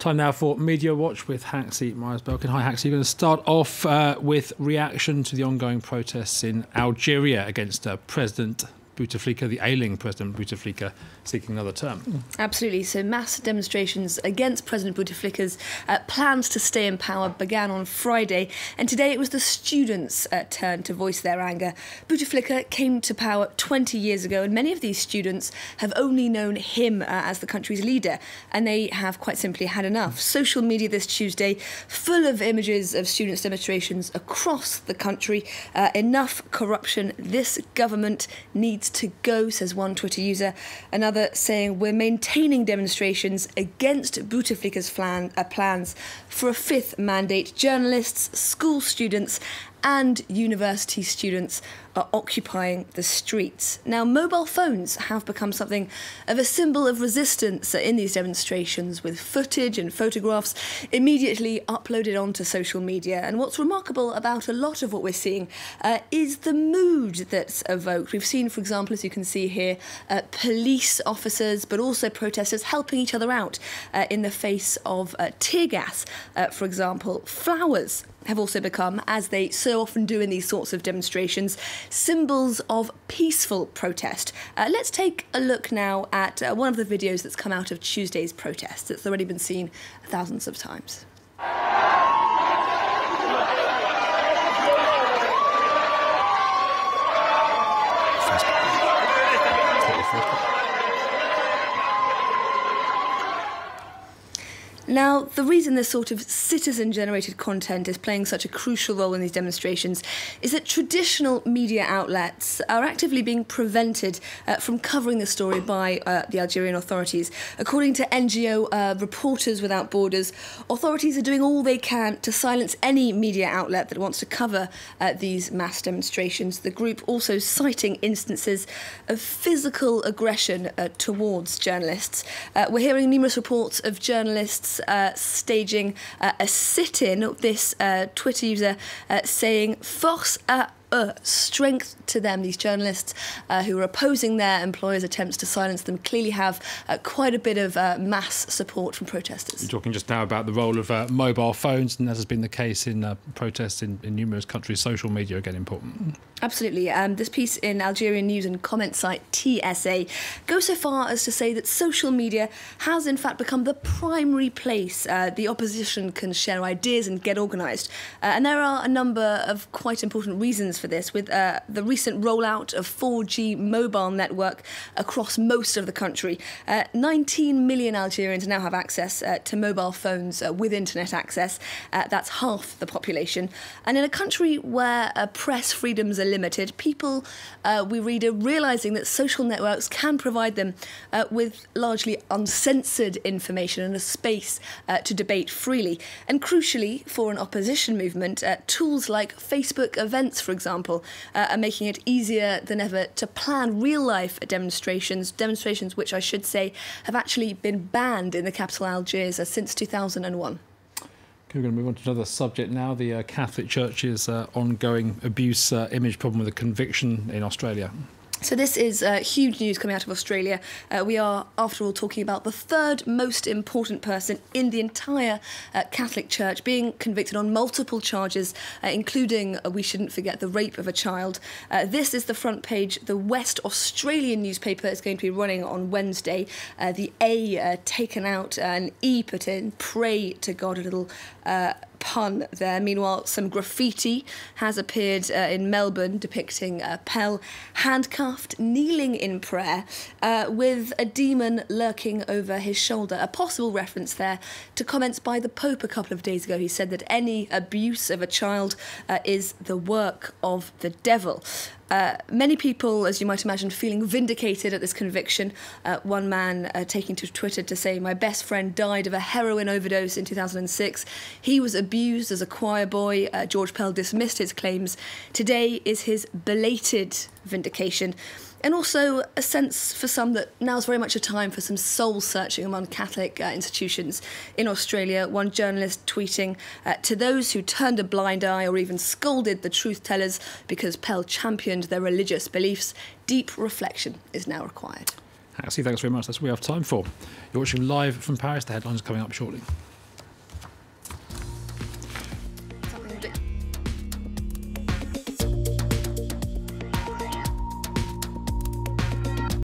Time now for Media Watch with Haxi Myers-Belkin. Hi Haxi, you're going to start off with reaction to the ongoing protests in Algeria against President Bouteflika, the ailing President Bouteflika, seeking another term. Absolutely. So mass demonstrations against President Bouteflika's plans to stay in power began on Friday, and today it was the students' turn to voice their anger. Bouteflika came to power 20 years ago, and many of these students have only known him as the country's leader, and they have quite simply had enough. Social media this Tuesday full of images of students' demonstrations across the country. Enough corruption. This government needs to go, says one Twitter user. Another saying, we're maintaining demonstrations against Bouteflika's plans for a fifth mandate. Journalists, school students and university students are occupying the streets. Now, mobile phones have become something of a symbol of resistance in these demonstrations, with footage and photographs immediately uploaded onto social media. And what's remarkable about a lot of what we're seeing is the mood that's evoked. We've seen, for example, as you can see here, police officers, but also protesters helping each other out in the face of tear gas, for example. Flowers have also become, as they so often do in these sorts of demonstrations, symbols of peaceful protest. Let's take a look now at one of the videos that's come out of Tuesday's protest. It's already been seen thousands of times. Now, the reason this sort of citizen-generated content is playing such a crucial role in these demonstrations is that traditional media outlets are actively being prevented from covering the story by the Algerian authorities. According to NGO Reporters Without Borders, authorities are doing all they can to silence any media outlet that wants to cover these mass demonstrations. The group also citing instances of physical aggression towards journalists. We're hearing numerous reports of journalists staging a sit-in. This Twitter user saying "Force à eux," strength to them. These journalists who are opposing their employers' attempts to silence them clearly have quite a bit of mass support from protesters. You're talking just now about the role of mobile phones, and as has been the case in protests in numerous countries, social media are getting important. Absolutely. This piece in Algerian news and comment site TSA goes so far as to say that social media has in fact become the primary place the opposition can share ideas and get organised. And there are a number of quite important reasons for this, with the recent rollout of 4G mobile network across most of the country. 19 million Algerians now have access to mobile phones with internet access. That's half the population. And in a country where press freedoms are limited, people, we read, are realising that social networks can provide them with largely uncensored information and a space to debate freely. And crucially, for an opposition movement, tools like Facebook events, for example, are making it easier than ever to plan real-life demonstrations which I should say have actually been banned in the capital Algiers since 2001. We're going to move on to another subject now, the Catholic Church's ongoing abuse image problem with a conviction in Australia. So this is huge news coming out of Australia. We are, after all, talking about the third most important person in the entire Catholic Church being convicted on multiple charges, including, we shouldn't forget, the rape of a child. This is the front page. The West Australian newspaper is going to be running on Wednesday. The A taken out, an E put in. Pray to God, a little pun there. Meanwhile, some graffiti has appeared in Melbourne depicting Pell handcuffed, kneeling in prayer, with a demon lurking over his shoulder. A possible reference there to comments by the Pope a couple of days ago. He said that any abuse of a child is the work of the devil. Many people, as you might imagine, feeling vindicated at this conviction. One man taking to Twitter to say, "My best friend died of a heroin overdose in 2006. He was abused as a choir boy." George Pell dismissed his claims. Today is his belated vindication. And also a sense for some that now is very much a time for some soul-searching among Catholic institutions. In Australia, one journalist tweeting, "To those who turned a blind eye or even scolded the truth-tellers because Pell championed their religious beliefs, deep reflection is now required." Haxi, thanks very much. That's what we have time for. You're watching live from Paris. The headlines are coming up shortly.